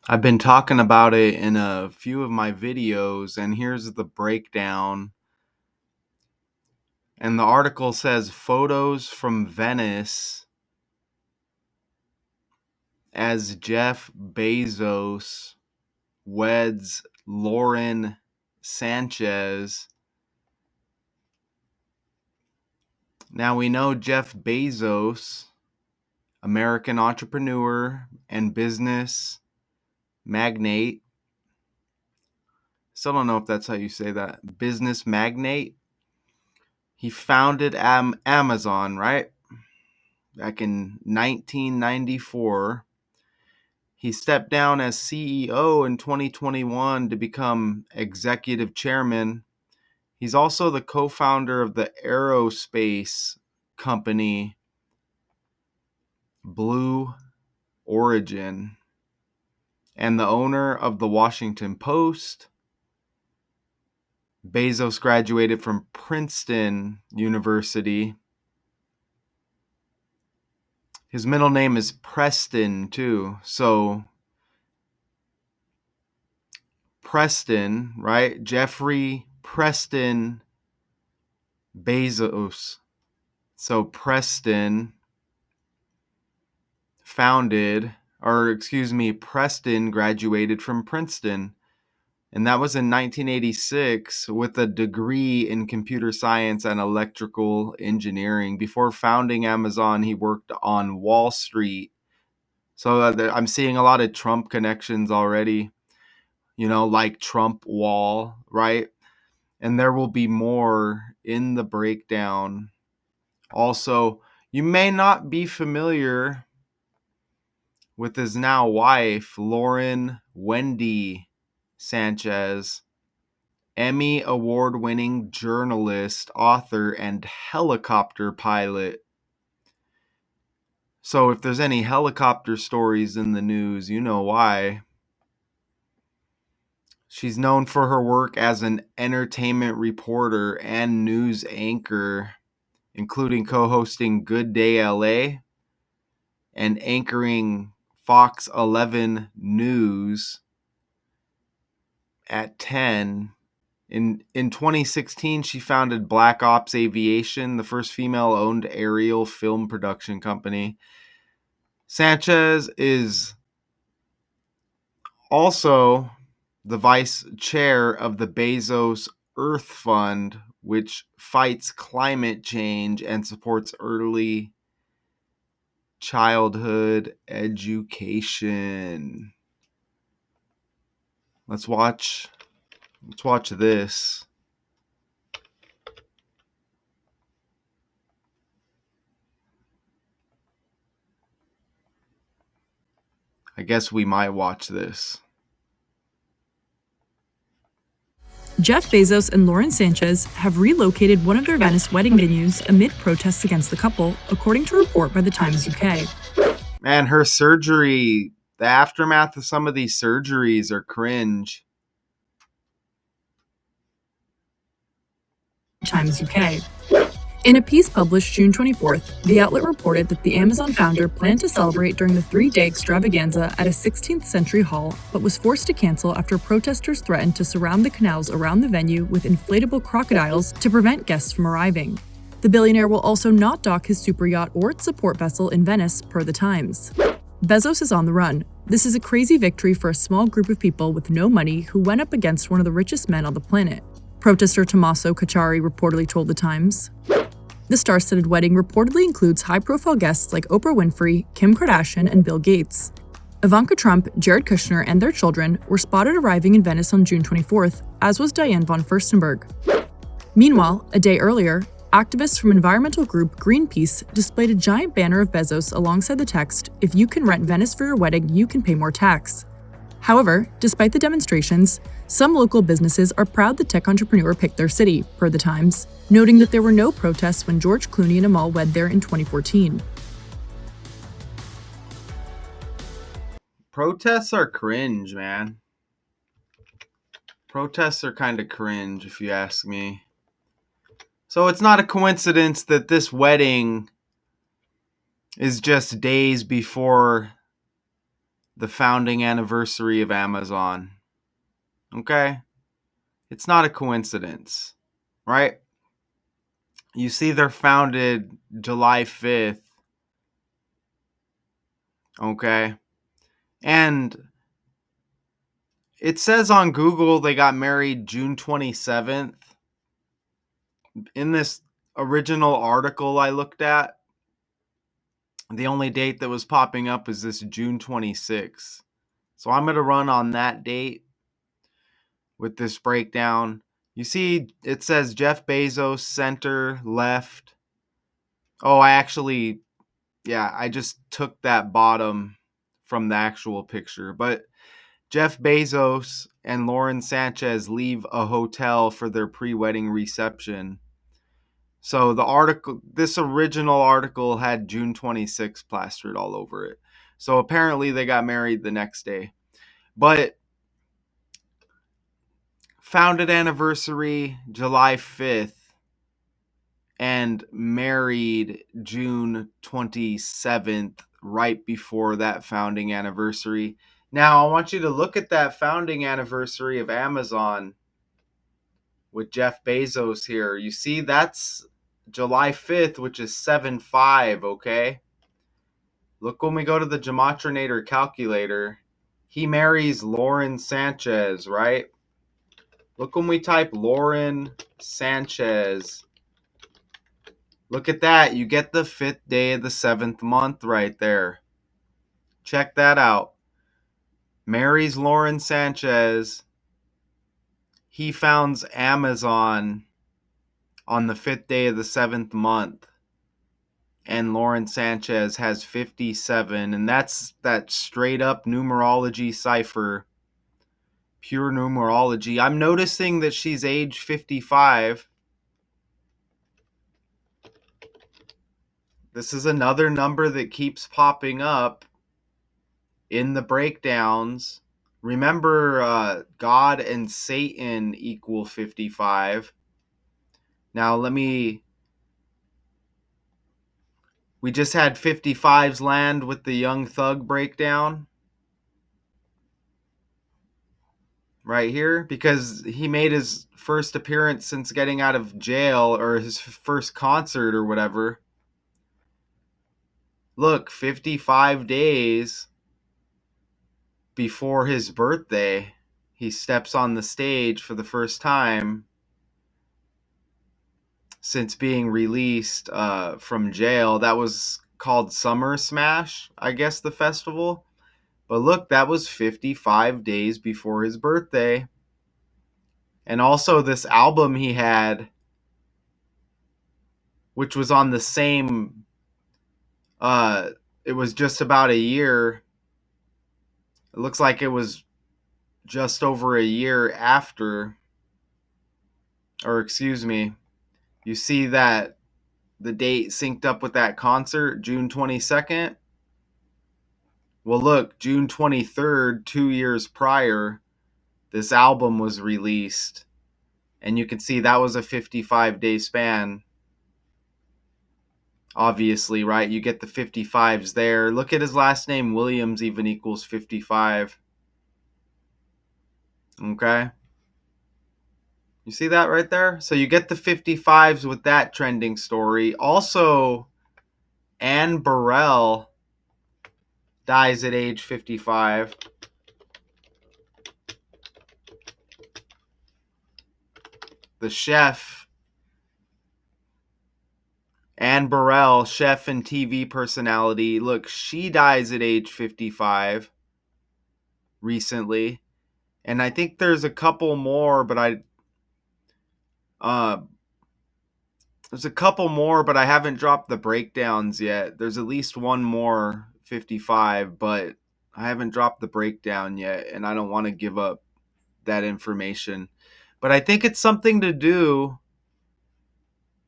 I've been talking about it in a few of my videos, and here's the breakdown. And the article says photos from Venice as Jeff Bezos weds Lauren Sanchez. Now we know Jeff Bezos, American entrepreneur and business magnate. Still don't know if that's how you say that. Business magnate. He founded Amazon, right? Back in 1994. He stepped down as CEO in 2021 to become executive chairman. He's also the co-founder of the aerospace company Blue Origin and the owner of the Washington Post. Bezos graduated from Princeton University. His middle name is Preston, too. So, Preston, right? Jeffrey Preston Bezos. So, Preston Preston graduated from Princeton. And that was in 1986 with a degree in computer science and electrical engineering. Before founding Amazon, he worked on Wall Street. So I'm seeing a lot of Trump connections already, like Trump Wall, right? And there will be more in the breakdown. Also, you may not be familiar with his now wife, Lauren Wendy Sanchez, Emmy award winning journalist, author, and helicopter pilot. So if there's any helicopter stories in the news, you know why. She's known for her work as an entertainment reporter and news anchor, including co-hosting Good Day LA and anchoring Fox 11 News at 10. In 2016, she founded Black Ops Aviation, the first female-owned aerial film production company. Sanchez is also the vice chair of the Bezos Earth Fund, which fights climate change and supports early childhood education. Let's watch this. I guess we might watch this. Jeff Bezos and Lauren Sanchez have relocated one of their Venice wedding venues amid protests against the couple, according to a report by the Times UK. Man, her surgery, the aftermath of some of these surgeries are cringe. Times UK. In a piece published June 24th, the outlet reported that the Amazon founder planned to celebrate during the 3-day extravaganza at a 16th century hall, but was forced to cancel after protesters threatened to surround the canals around the venue with inflatable crocodiles to prevent guests from arriving. The billionaire will also not dock his super yacht or its support vessel in Venice, per the Times. Bezos is on the run. This is a crazy victory for a small group of people with no money who went up against one of the richest men on the planet. Protester Tommaso Cacciari reportedly told the Times. The star-studded wedding reportedly includes high-profile guests like Oprah Winfrey, Kim Kardashian, and Bill Gates. Ivanka Trump, Jared Kushner, and their children were spotted arriving in Venice on June 24th, as was Diane von Furstenberg. Meanwhile, a day earlier, activists from environmental group Greenpeace displayed a giant banner of Bezos alongside the text, "If you can rent Venice for your wedding, you can pay more tax." However, despite the demonstrations, some local businesses are proud the tech entrepreneur picked their city, per the Times, noting that there were no protests when George Clooney and Amal wed there in 2014. Protests are cringe, man. Protests are kind of cringe, if you ask me. So it's not a coincidence that this wedding is just days before the founding anniversary of Amazon. Okay? It's not a coincidence, right? You see, they're founded July 5th, okay? And it says on Google they got married June 27th. In this original article I looked at, the only date that was popping up is this June 26th. So I'm going to run on that date with this breakdown. You see, it says Jeff Bezos, center, left. Oh, I just took that bottom from the actual picture. But Jeff Bezos and Lauren Sanchez leave a hotel for their pre-wedding reception. So this original article had June 26th plastered all over it. So apparently they got married the next day. But founded anniversary July 5th and married June 27th, right before that founding anniversary. Now, I want you to look at that founding anniversary of Amazon with Jeff Bezos here. You see, that's July 5th, which is 7/5, okay? Look when we go to the Gematrinator calculator. He marries Lauren Sanchez, right? Look when we type Lauren Sanchez. Look at that. You get the 5th day of the 7th month right there. Check that out. Marries Lauren Sanchez. He founds Amazon on the 5th day of the 7th month. And Lauren Sanchez has 57. And that's that straight up numerology cipher. Pure numerology. I'm noticing that she's age 55. This is another number that keeps popping up in the breakdowns. Remember, God and Satan equal 55. Now, we just had 55s land with the Young Thug breakdown. Right here, because he made his first appearance since getting out of jail, or his first concert or whatever. Look, 55 days before his birthday, he steps on the stage for the first time since being released from jail. That was called Summer Smash, I guess, the festival. But look, that was 55 days before his birthday. And also this album he had, which was on the same, it was just about a year. It looks like it was just over a year after, or excuse me, you see that the date synced up with that concert, June 22nd. Well, look, June 23rd, 2 years prior, this album was released. And you can see that was a 55-day span. Obviously, right? You get the 55s there. Look at his last name, Williams, even equals 55. Okay? You see that right there? So you get the 55s with that trending story. Also, Anne Burrell dies at age 55. The chef, Anne Burrell, chef and TV personality. Look, she dies at age 55 recently. And I think there's a couple more, but uh I haven't dropped the breakdowns yet. There's at least one more 55, but I haven't dropped the breakdown yet, and I don't want to give up that information. But I think it's something to do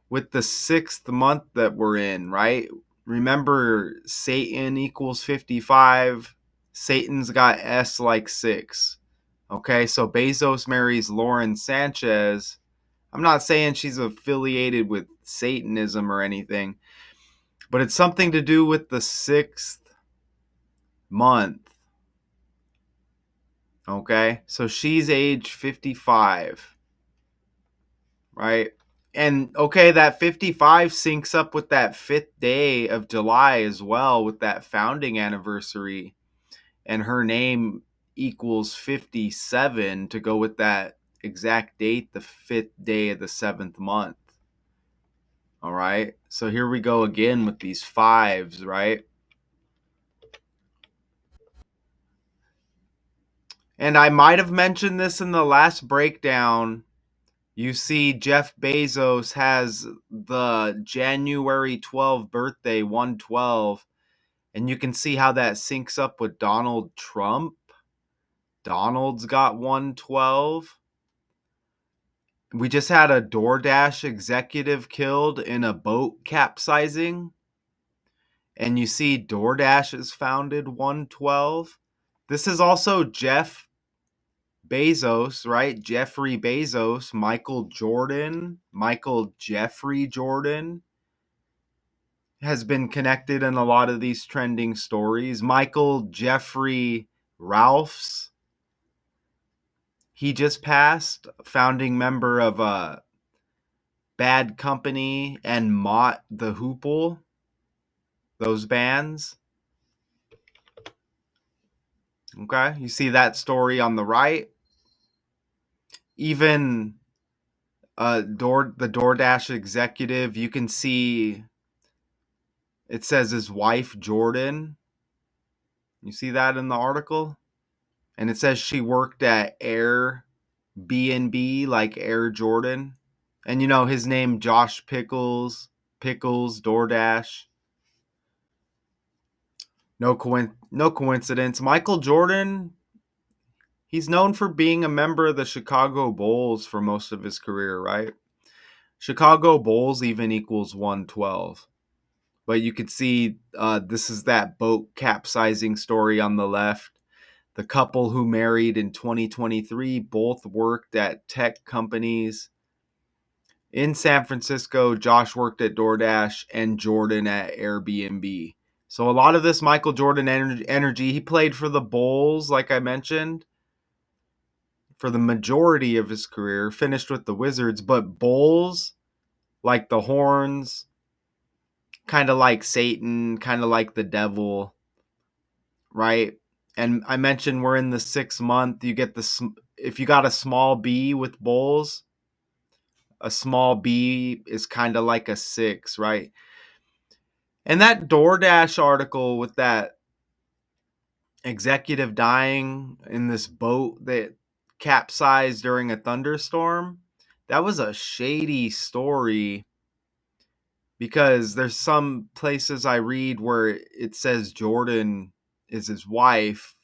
with the 6th month that we're in, right? Remember, Satan equals 55. Satan's got S like 6. Okay, so Bezos marries Lauren Sanchez. I'm not saying she's affiliated with Satanism or anything, but it's something to do with the 6th month. Okay, so she's age 55, right? And okay, that 55 syncs up with that 5th day of July as well, with that founding anniversary. And her name equals 57 to go with that exact date, the 5th day of the 7th month. All right, so here we go again with these fives, right? And I might have mentioned this in the last breakdown. You see, Jeff Bezos has the January 12 birthday, 112, and you can see how that syncs up with Donald Trump. Donald's got 112. We just had a DoorDash executive killed in a boat capsizing. And you see, DoorDash is founded 112. This is also Jeff Bezos, right? Jeffrey Bezos, Michael Jeffrey Jordan has been connected in a lot of these trending stories. Michael Jeffrey Ralphs, he just passed, founding member of Bad Company and Mott the Hoople, those bands. Okay, you see that story on the right. Even the DoorDash executive, you can see it says his wife Jordan. You see that in the article? And it says she worked at Air B&B, like Air Jordan. And you know his name, Josh Pickles, DoorDash. No coincidence. Michael Jordan, he's known for being a member of the Chicago Bulls for most of his career, right? Chicago Bulls even equals 112. But you could see this is that boat capsizing story on the left. The couple who married in 2023 both worked at tech companies. In San Francisco, Josh worked at DoorDash and Jordan at Airbnb. So a lot of this Michael Jordan energy, he played for the Bulls, like I mentioned, for the majority of his career, finished with the Wizards, but Bulls, like the Horns, kind of like Satan, kind of like the devil, right? And I mentioned we're in the 6th month. You get if you got a small B with Bulls, a small B is kind of like a 6, right? And that DoorDash article with that executive dying in this boat that capsized during a thunderstorm, that was a shady story, because there's some places I read where it says Jordan is his wife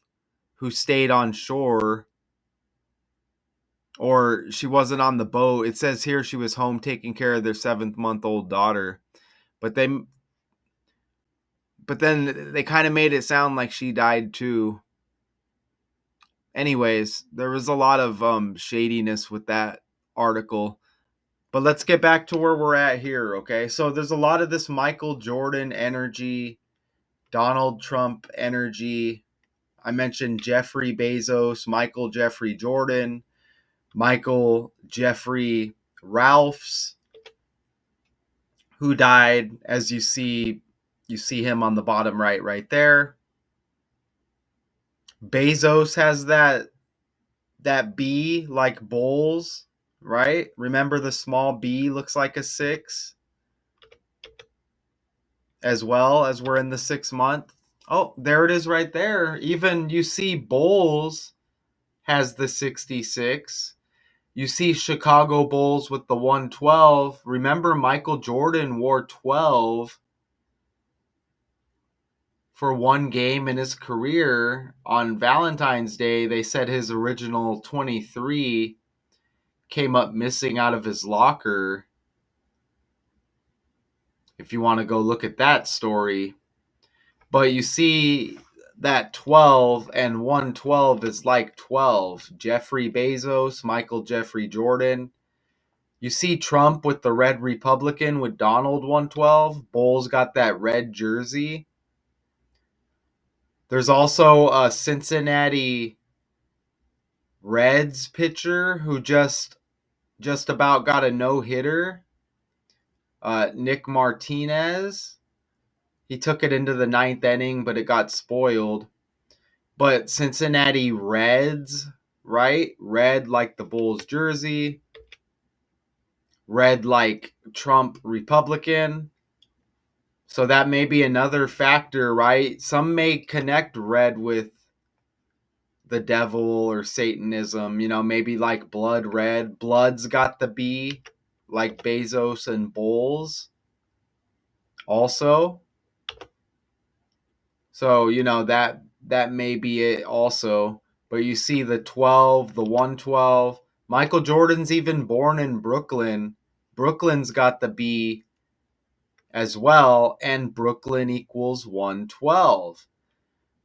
who stayed on shore, or she wasn't on the boat. It says here she was home taking care of their 7-month-old daughter. But they but then they kind of made it sound like she died too. Anyways, there was a lot of shadiness with that article. But let's get back to where we're at here, okay? So there's a lot of this Michael Jordan energy, Donald Trump energy. I mentioned Jeffrey Bezos, Michael Jeffrey Jordan, Michael Jeffrey Ralphs, who died, as you see him on the bottom right there. Bezos has that B like Bulls, right? Remember the small B looks like a 6, as well as we're in the 6th month. Oh, there it is right there. Even you see Bulls has the 66. You see Chicago Bulls with the 112. Remember, Michael Jordan wore 12 for one game in his career. On Valentine's Day, they said his original 23 came up missing out of his locker. If you want to go look at that story. But you see that 12 and 112 is like 12. Jeffrey Bezos, Michael Jeffrey Jordan. You see Trump with the red Republican with Donald 112. Bulls got that red jersey. There's also a Cincinnati Reds pitcher who just about got a no-hitter, Nick Martinez. He took it into the ninth inning, but it got spoiled. But Cincinnati Reds, right? Red like the Bulls jersey, red like Trump Republican. So that may be another factor, right? Some may connect red with the devil or Satanism, maybe like blood red. Blood's got the B, like Bezos and Bulls also. So, that may be it also. But you see the 12, the 112. Michael Jordan's even born in Brooklyn. Brooklyn's got the B as well, and Brooklyn equals 112.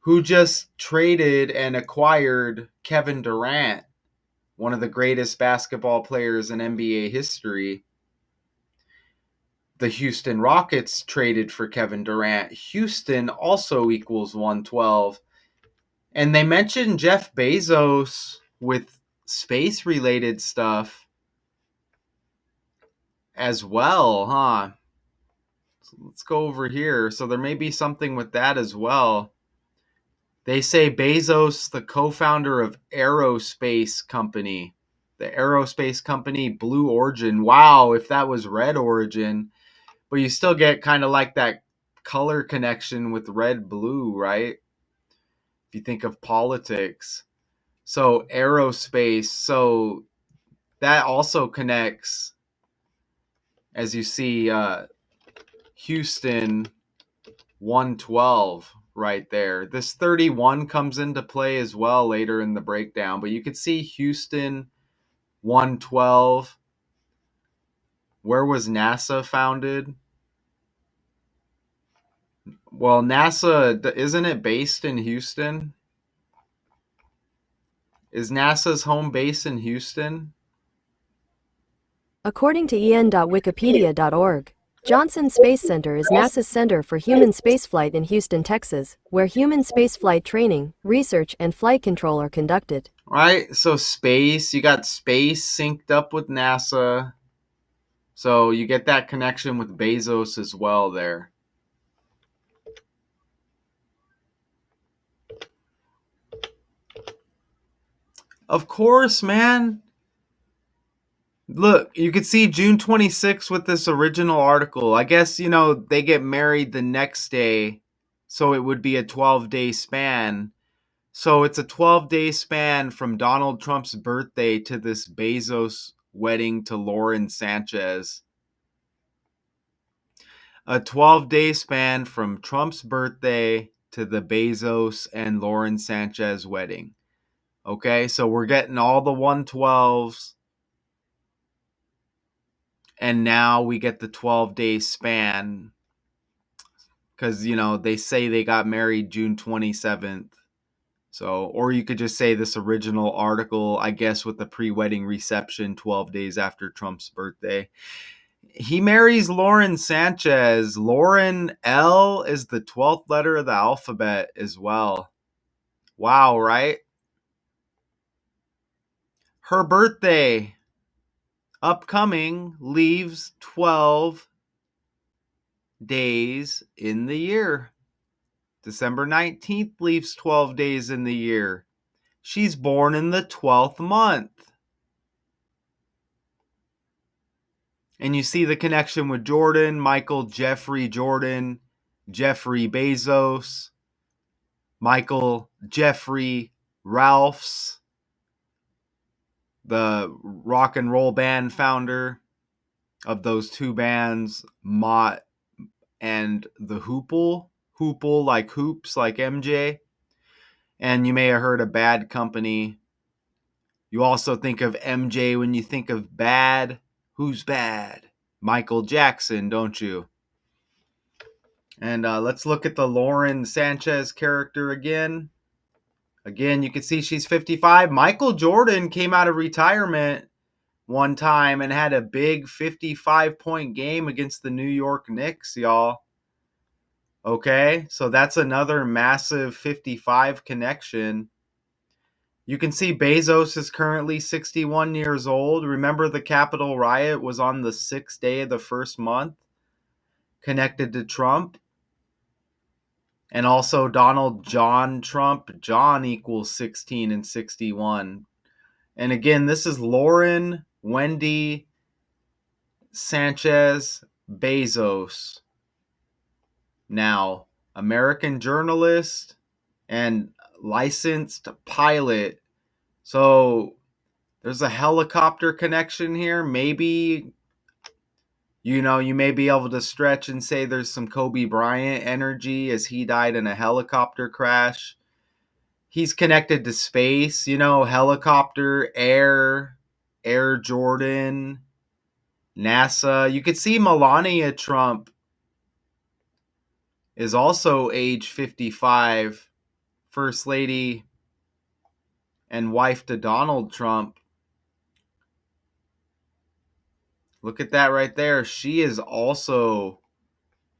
Who just traded and acquired Kevin Durant, one of the greatest basketball players in NBA history. The Houston Rockets traded for Kevin Durant. Houston also equals 112. And they mentioned Jeff Bezos with space-related stuff as well, huh? So let's go over here. So there may be something with that as well. They say Bezos, the co-founder of aerospace company. The aerospace company Blue Origin. Wow, if that was Red Origin. But you still get kind of like that color connection with red blue, right? If you think of politics. So aerospace, so that also connects, as you see, Houston 112 right there. This 31 comes into play as well later in the breakdown, but you could see Houston 112. Where was NASA founded? Well, NASA, isn't it based in Houston? Is NASA's home base in Houston? According to en.wikipedia.org, Johnson Space Center is NASA's center for human spaceflight in Houston, Texas, where human spaceflight training, research, and flight control are conducted. Right, so space, you got space synced up with NASA. So you get that connection with Bezos as well there. Of course, man. Look, you could see June 26th with this original article. I guess, they get married the next day, so it would be a 12-day span. So it's a 12-day span from Donald Trump's birthday to this Bezos wedding to Lauren Sanchez. A 12-day span from Trump's birthday to the Bezos and Lauren Sanchez wedding. Okay, so we're getting all the 112s. And now we get the 12-day span because, they say they got married June 27th. So, or you could just say this original article, I guess, with the pre-wedding reception 12 days after Trump's birthday. He marries Lauren Sanchez. Lauren L is the 12th letter of the alphabet as well. Wow, right? Her birthday, upcoming, leaves 12 days in the year. December 19th leaves 12 days in the year. She's born in the 12th month. And you see the connection with Jordan, Michael Jeffrey Jordan, Jeffrey Bezos, Michael Jeffrey Ralphs, the rock and roll band founder of those two bands, Mott and the Hoople. Hoople like hoops, like MJ. And you may have heard of Bad Company. You also think of MJ when you think of bad. Who's bad? Michael Jackson, don't you? And let's look at the Lauren Sanchez character again. Again, you can see she's 55. Michael Jordan came out of retirement one time and had a big 55-point game against the New York Knicks, y'all. Okay, so that's another massive 55 connection. You can see Bezos is currently 61 years old. Remember, the Capitol riot was on the 6th day of the first month, connected to Trump. And also Donald John Trump. John equals 16 and 61. And again, this is Lauren Wendy Sanchez Bezos. Now, American journalist and licensed pilot. So there's a helicopter connection here. Maybe, you may be able to stretch and say there's some Kobe Bryant energy as he died in a helicopter crash. He's connected to space, helicopter, Air Jordan, NASA. You could see Melania Trump is also age 55, First Lady and wife to Donald Trump. Look at that right there. She is also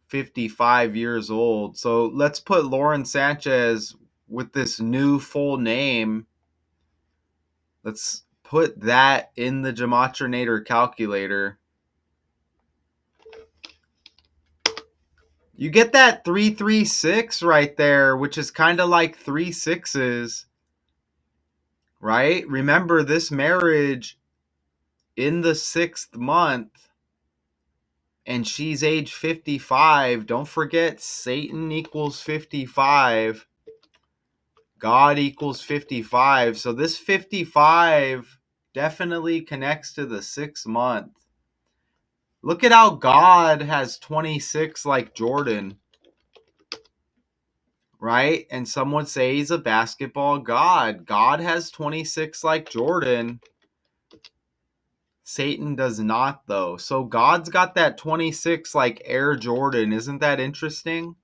55 years old. So let's put Lauren Sanchez with this new full name. Let's put that in the Gematrinator calculator. You get that 336 right there, which is kind of like 3 sixes, right? Remember, this marriage in the 6th month, and she's age 55. Don't forget, Satan equals 55. God equals 55. So this 55 definitely connects to the 6th month. Look at how God has 26 like Jordan. Right? And some would say he's a basketball god. God has 26 like Jordan. Satan does not, though. So God's got that 26 like Air Jordan. Isn't that interesting?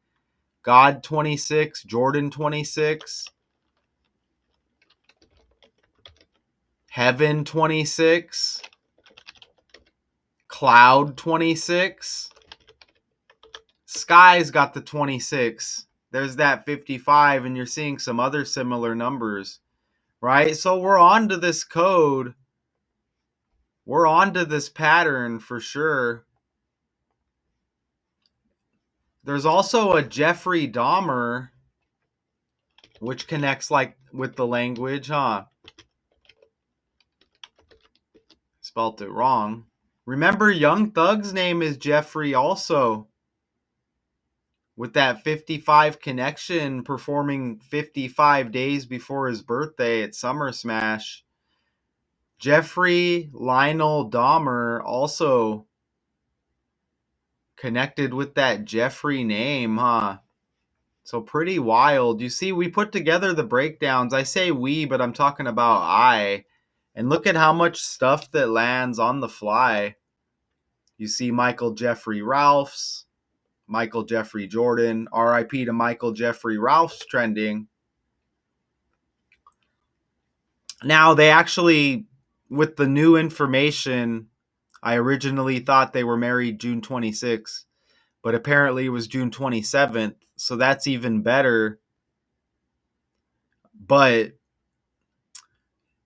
God 26, Jordan 26, Heaven 26, Cloud 26, Sky's got the 26. There's that 55, and you're seeing some other similar numbers, right? So we're on to this code. We're on to this pattern for sure. There's also a Jeffrey Dahmer, which connects like with the language, huh? Spelt it wrong. Remember, Young Thug's name is Jeffrey also. With that 55 connection, performing 55 days before his birthday at Summer Smash. Jeffrey Lionel Dahmer also connected with that Jeffrey name, huh? So pretty wild. You see, we put together the breakdowns. I say we, but I'm talking about I. And look at how much stuff that lands on the fly. You see Michael Jeffrey Ralphs, Michael Jeffrey Jordan, RIP to Michael Jeffrey Ralphs trending. Now, they actually, with the new information, I originally thought they were married June 26th, but apparently it was June 27th. So that's even better. But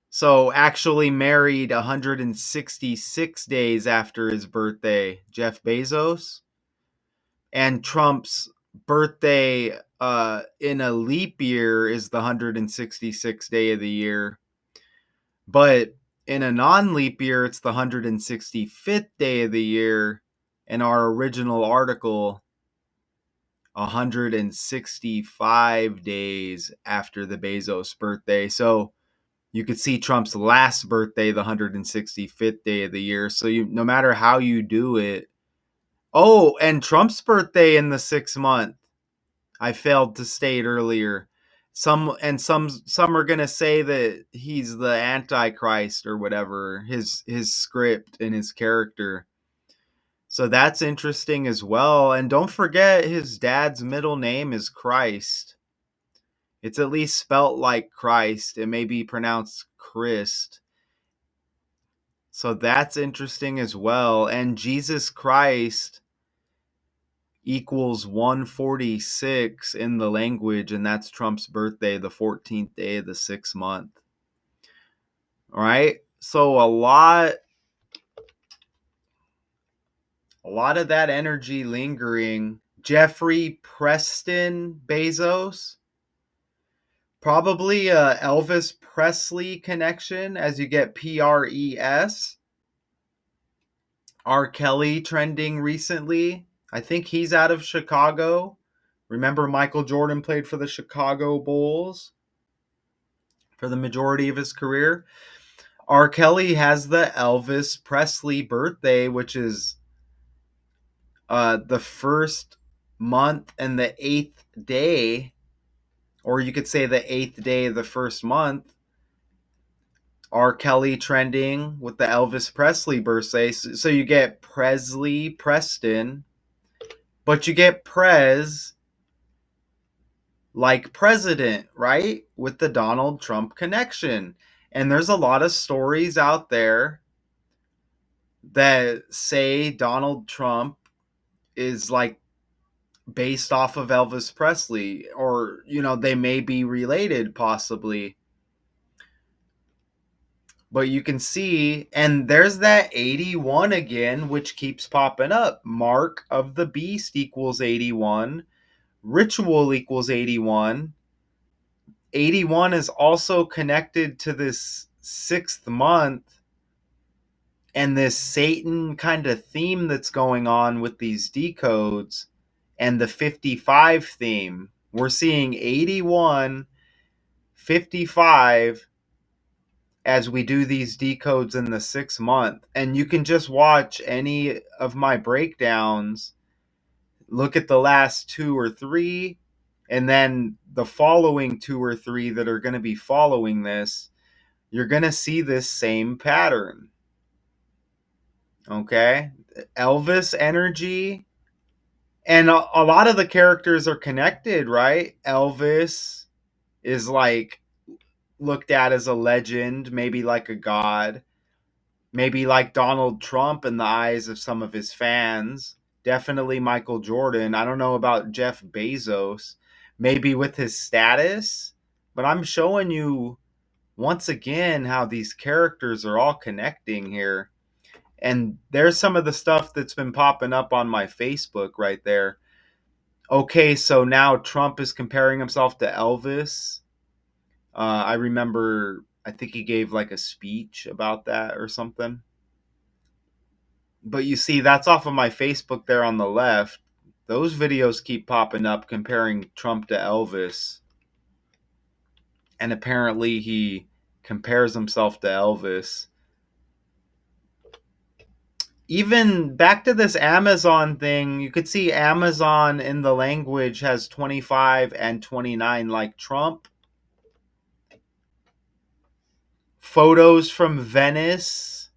so actually married 166 days after his birthday, Jeff Bezos. And Trump's birthday in a leap year is the 166th day of the year. But in a non-leap year, it's the 165th day of the year. In our original article, 165 days after the Bezos birthday. So you could see Trump's last birthday, the 165th day of the year. So no matter how you do it. Oh, and Trump's birthday in the 6th month. I failed to state earlier. Some are gonna say that he's the Antichrist or whatever, his script and his character. So that's interesting as well. And don't forget, his dad's middle name is Christ. It's at least spelt like Christ. It may be pronounced Christ. So that's interesting as well. And Jesus Christ equals 146 in the language, and that's Trump's birthday, the 14th day of the 6th month. All right. So a lot of that energy lingering. Jeffrey Preston Bezos, probably a Elvis Presley connection as you get PRES. R. Kelly trending recently. I think he's out of Chicago. Remember, Michael Jordan played for the Chicago Bulls for the majority of his career. R. Kelly has the Elvis Presley birthday, which is the first month and the eighth day, or you could say the eighth day of the first month. R. Kelly trending with the Elvis Presley birthday. So you get Presley, Preston, but you get Prez like president, right? With the Donald Trump connection. And there's a lot of stories out there that say Donald Trump is like based off of Elvis Presley, or, they may be related possibly. But you can see, and there's that 81 again, which keeps popping up. Mark of the Beast equals 81. Ritual equals 81. 81 is also connected to this sixth month and this Satan kind of theme that's going on with these decodes and the 55 theme. We're seeing 81, 55 as we do these decodes in the 6th month. And you can just watch any of my breakdowns, look at the last 2 or 3, and then the following 2 or 3 that are going to be following this. You're going to see this same pattern. Okay? Elvis energy. And a lot of the characters are connected, right? Elvis is like looked at as a legend, maybe like a god, maybe like Donald Trump in the eyes of some of his fans. Definitely Michael Jordan. I don't know about Jeff Bezos, maybe with his status, but I'm showing you once again how these characters are all connecting here. And there's some of the stuff that's been popping up on my Facebook right there. Okay, so now Trump is comparing himself to Elvis. I remember, I think he gave like a speech about that or something. But you see, that's off of my Facebook there on the left. Those videos keep popping up comparing Trump to Elvis. And apparently he compares himself to Elvis. Even back to this Amazon thing, you could see Amazon in the language has 25 and 29 like Trump. Photos from Venice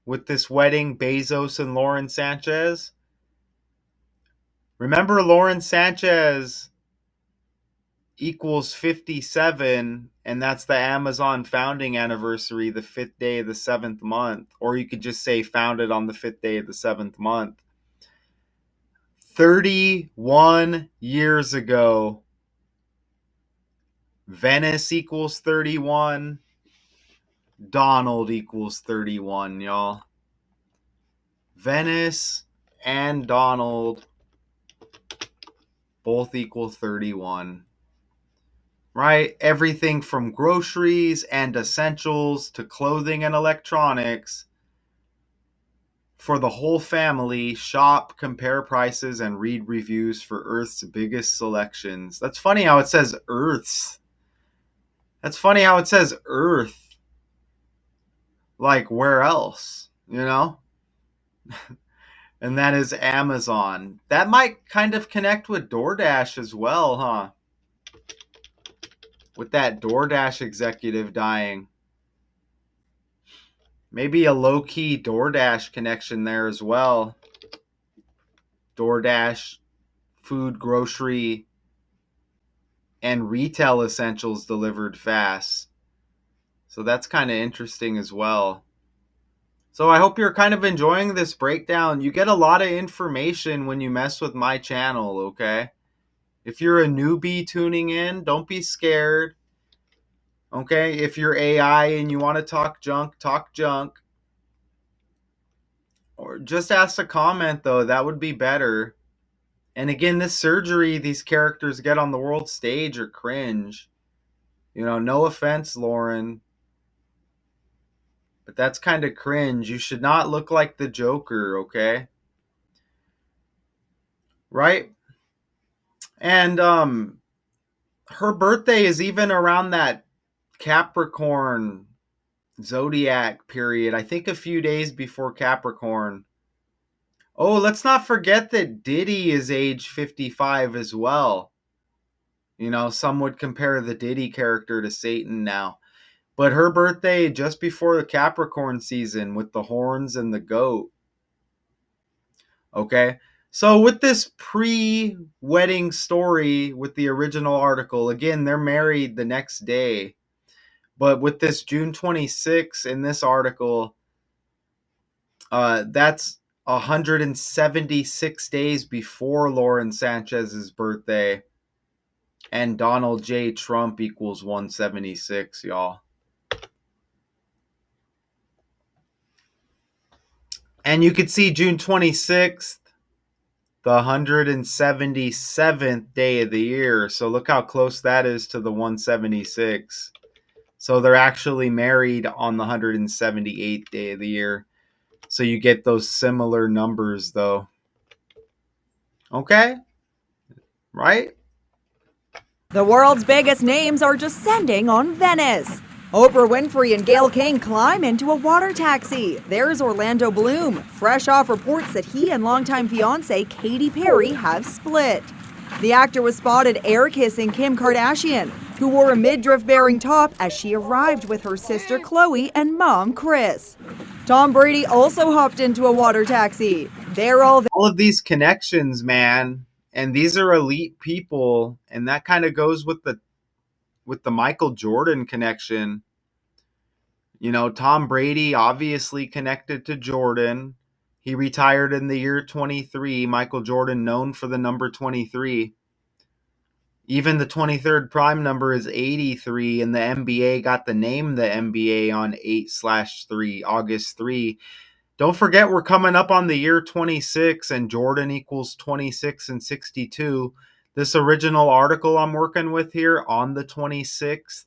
with this wedding, Bezos and Lauren Sanchez. Remember, Lauren Sanchez equals 57, and that's the Amazon founding anniversary, the 5th day of the 7th month. Or you could just say founded on the 5th day of the 7th month. 31 years ago. Venice equals 31. Donald equals 31, y'all. Venice and Donald both equal 31. Right? Everything from groceries and essentials to clothing and electronics. For the whole family, shop, compare prices, and read reviews for Earth's biggest selections. That's funny how it says Earth's. That's funny how it says Earth. Like, where else? And that is Amazon. That might kind of connect with DoorDash as well, huh? With that DoorDash executive dying. Maybe a low-key DoorDash connection there as well. DoorDash, food, grocery, and retail essentials delivered fast. So that's kind of interesting as well. So I hope you're kind of enjoying this breakdown. You get a lot of information when you mess with my channel, okay? If you're a newbie tuning in, don't be scared. Okay, if you're AI and you want to talk junk, talk junk. Or just ask a comment, though. That would be better. And again, this surgery these characters get on the world stage are cringe. No offense, Lauren, but that's kind of cringe. You should not look like the Joker, okay? Right? And her birthday is even around that Capricorn zodiac period. I think a few days before Capricorn. Oh, let's not forget that Diddy is age 55 as well. Some would compare the Diddy character to Satan now. But her birthday just before the Capricorn season with the horns and the goat. Okay? So with this pre-wedding story with the original article, again, they're married the next day. But with this June 26th in this article, that's 176 days before Lauren Sanchez's birthday. And Donald J. Trump equals 176, y'all. And you could see June 26th, the 177th day of the year. So look how close that is to the 176. So they're actually married on the 178th day of the year. So you get those similar numbers, though. Okay? Right? The world's biggest names are descending on Venice. Oprah Winfrey and Gayle King climb into a water taxi. There's Orlando Bloom, fresh off reports that he and longtime fiancée Katy Perry have split. The actor was spotted air kissing Kim Kardashian, who wore a midriff-bearing top as she arrived with her sister Khloe and mom Kris. Tom Brady also hopped into a water taxi. They're all of these connections, man, and these are elite people, and that kind of goes with the Michael Jordan connection. Tom Brady obviously connected to Jordan. He retired in the year 23. Michael Jordan known for the number 23. Even the 23rd prime number is 83, and the NBA got the name the NBA on 8/3, August 3. Don't forget, we're coming up on the year 26, and Jordan equals 26 and 62. This original article I'm working with here on the 26th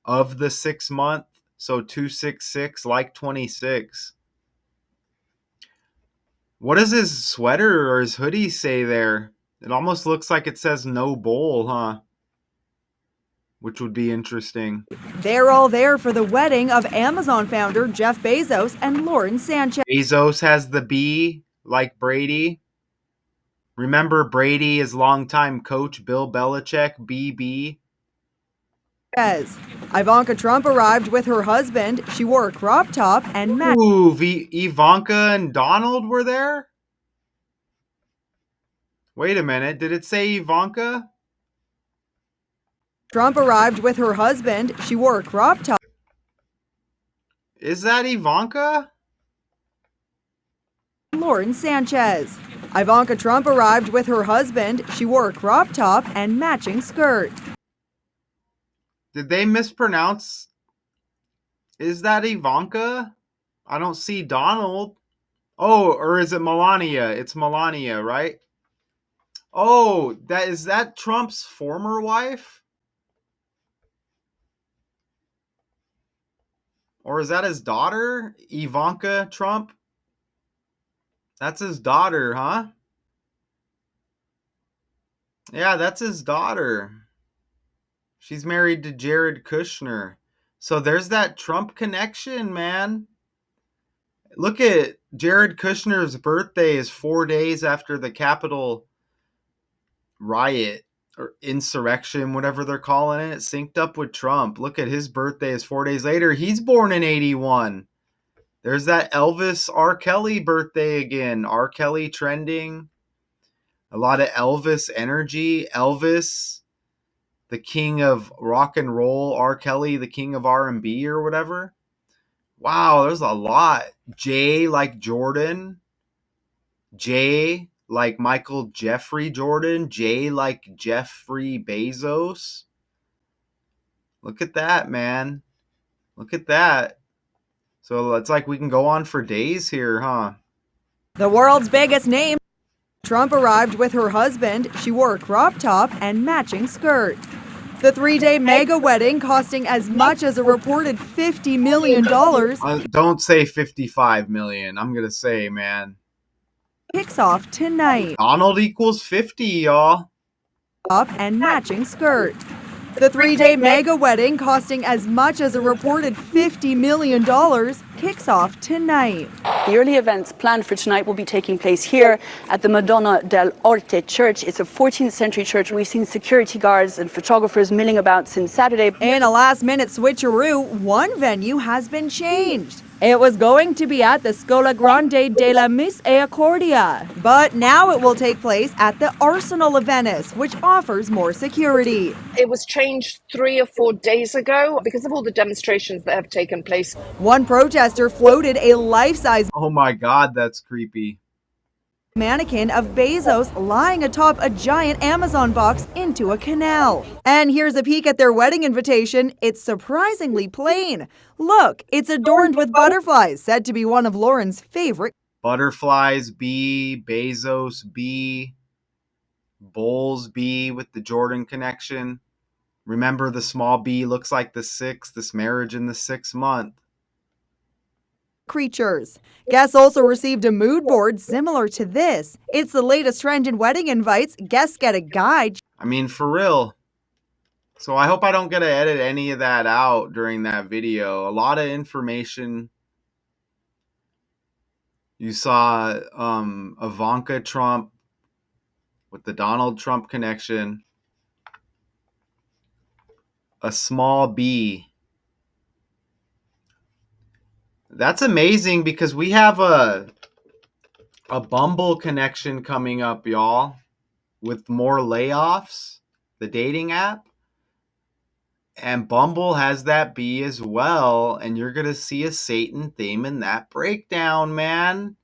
of the 6th month, so 266 like 26. What does his sweater or his hoodie say there? It almost looks like it says no bowl, huh? Which would be interesting. They're all there for the wedding of Amazon founder Jeff Bezos and Lauren Sanchez. Bezos has the B, like Brady. Remember Brady is longtime coach Bill Belichick, BB. Ivanka Trump arrived with her husband. She wore a crop top and matched. Ooh, Ivanka and Donald were there? Wait a minute, did it say Ivanka? Trump arrived with her husband. She wore a crop top. Is that Ivanka? Lauren Sanchez. Ivanka Trump arrived with her husband. She wore a crop top and matching skirt. Did they mispronounce? Is that Ivanka? I don't see Donald. Oh, or is it Melania? It's Melania, right? Oh, is that Trump's former wife? Or is that his daughter? Ivanka Trump? That's his daughter, huh? Yeah, that's his daughter. She's married to Jared Kushner. So there's that Trump connection, man. Look at Jared Kushner's birthday is 4 days after the Capitol riot or insurrection, whatever they're calling it, synced up with Trump. Look at his birthday is 4 days later. He's born in 81. There's that Elvis R. Kelly birthday again. R. Kelly trending. A lot of Elvis energy. Elvis, the king of rock and roll. R. Kelly, the king of R&B or whatever. Wow, there's a lot. J like Jordan. J like Michael Jeffrey Jordan. J like Jeffrey Bezos. Look at that, man. Look at that. So it's like we can go on for days here, huh? The world's biggest name. Trump arrived with her husband. She wore a crop top and matching skirt. The 3-day mega wedding costing as much as a reported $50 million Don't say 55 million. I'm going to say, man. kicks off tonight. Donald equals 50, y'all. Top and matching skirt. The 3-day mega wedding costing as much as a reported $50 million kicks off tonight. The early events planned for tonight will be taking place here at the Madonna del Orte Church. It's a 14th century church. We've seen security guards and photographers milling about since Saturday. In a last-minute switcheroo, one venue has been changed. It was going to be at the Scuola Grande della Misericordia, but now it will take place at the Arsenal of Venice, which offers more security. It was changed 3 or 4 days ago because of all the demonstrations that have taken place. One protester floated a life-size Oh my God, that's creepy. mannequin of Bezos lying atop a giant Amazon box into a canal. And here's a peek at their wedding invitation. It's surprisingly plain. Look, it's adorned with butterflies, said to be one of Lauren's favorite. Butterflies B, Bezos B, Bulls B with the Jordan connection. Remember, the small b looks like the 6, this marriage in the 6th month. Creatures. Guests also received a mood board similar to this. It's the latest trend in wedding invites. Guests get a guide. I mean, for real. So I hope I don't get to edit any of that out during that video. A lot of information. You saw Ivanka Trump with the Donald Trump connection. A small b. That's amazing because we have a Bumble connection coming up, y'all, with more layoffs, the dating app. And Bumble has that B as well, and you're going to see a Satan theme in that breakdown, man.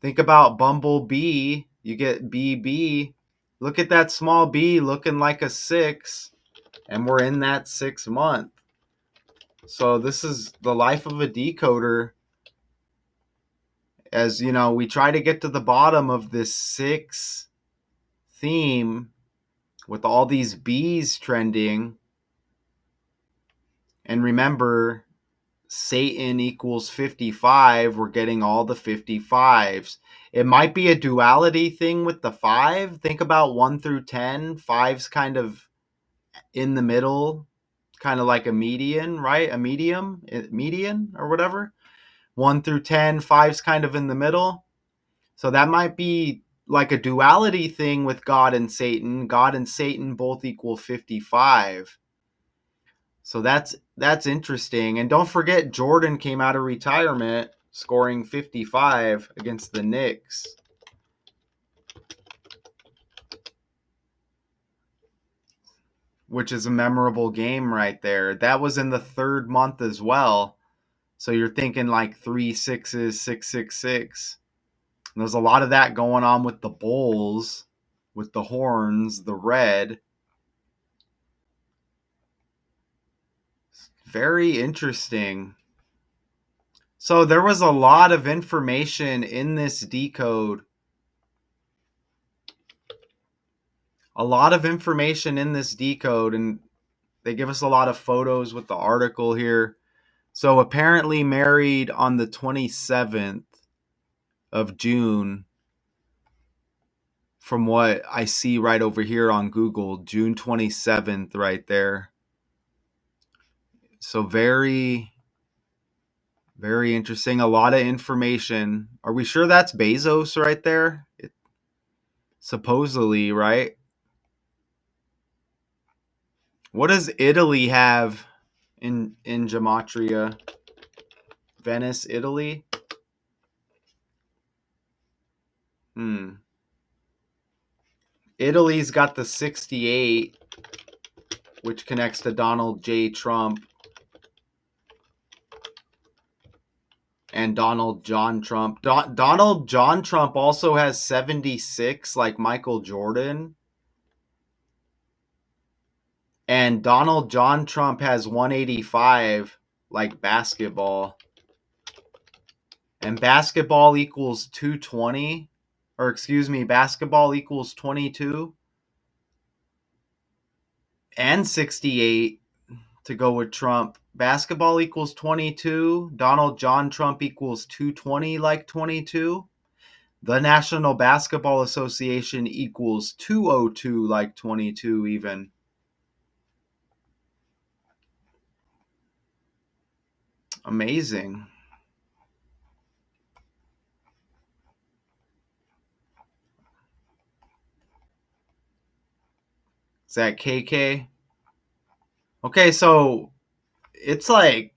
Think about Bumble B, you get BB. Look at that small b looking like a 6, and we're in that 6th month. So this is the life of a decoder. As you know, we try to get to the bottom of this 6 theme with all these B's trending. And remember, Satan equals 55. We're getting all the 55s. It might be a duality thing with the 5. Think about 1 through 10. 5's kind of in the middle, kind of like a median, right? A median or whatever. 1 through 10, 5's kind of in the middle. So that might be like a duality thing with God and Satan. God and Satan both equal 55. So that's interesting. And don't forget, Jordan came out of retirement scoring 55 against the Knicks. Which is a memorable game right there. That was in the 3rd month as well. So you're thinking like 3 6s, 666. And there's a lot of that going on with the Bulls, with the horns, the red. Very interesting. So there was a lot of information in this decode. A lot of information in this decode, and they give us a lot of photos with the article here. So apparently married on the 27th of June, from what I see right over here on Google, June 27th right there. So very, very interesting. A lot of information. Are we sure that's Bezos right there? Supposedly, right? What does Italy have in gematria? Venice, Italy? Italy's got the 68, which connects to Donald J. Trump and Donald John Trump. Donald John Trump also has 76, like Michael Jordan. And Donald John Trump has 185, like basketball. And basketball equals 220. Or excuse me, basketball equals 22. And 68 to go with Trump. Basketball equals 22. Donald John Trump equals 220, like 22. The National Basketball Association equals 202, like 22 even. Amazing. Is that KK? Okay, so it's like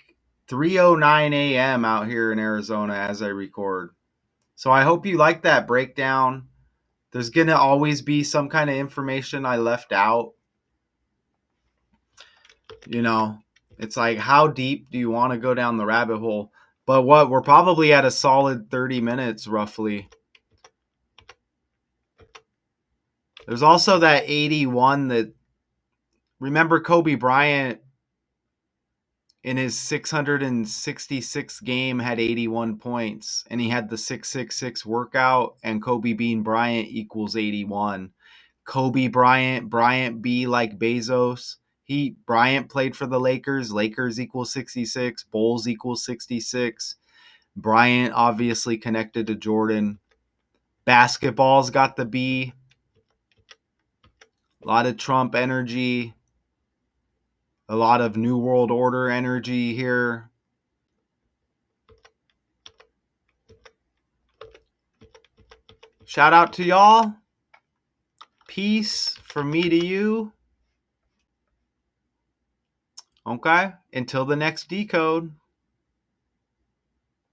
3:09 a.m. out here in Arizona as I record. So I hope you like that breakdown. There's going to always be some kind of information I left out. You know, it's like, how deep do you want to go down the rabbit hole? But we're probably at a solid 30 minutes roughly. There's also that 81 that, remember Kobe Bryant in his 666 game had 81 points, and he had the 666 workout, and Kobe Bean Bryant equals 81. Kobe Bryant be like Bezos. Bryant played for the Lakers. Lakers equals 66. Bulls equals 66. Bryant obviously connected to Jordan. Basketball's got the B. A lot of Trump energy. A lot of New World Order energy here. Shout out to y'all. Peace from me to you. Okay, until the next decode.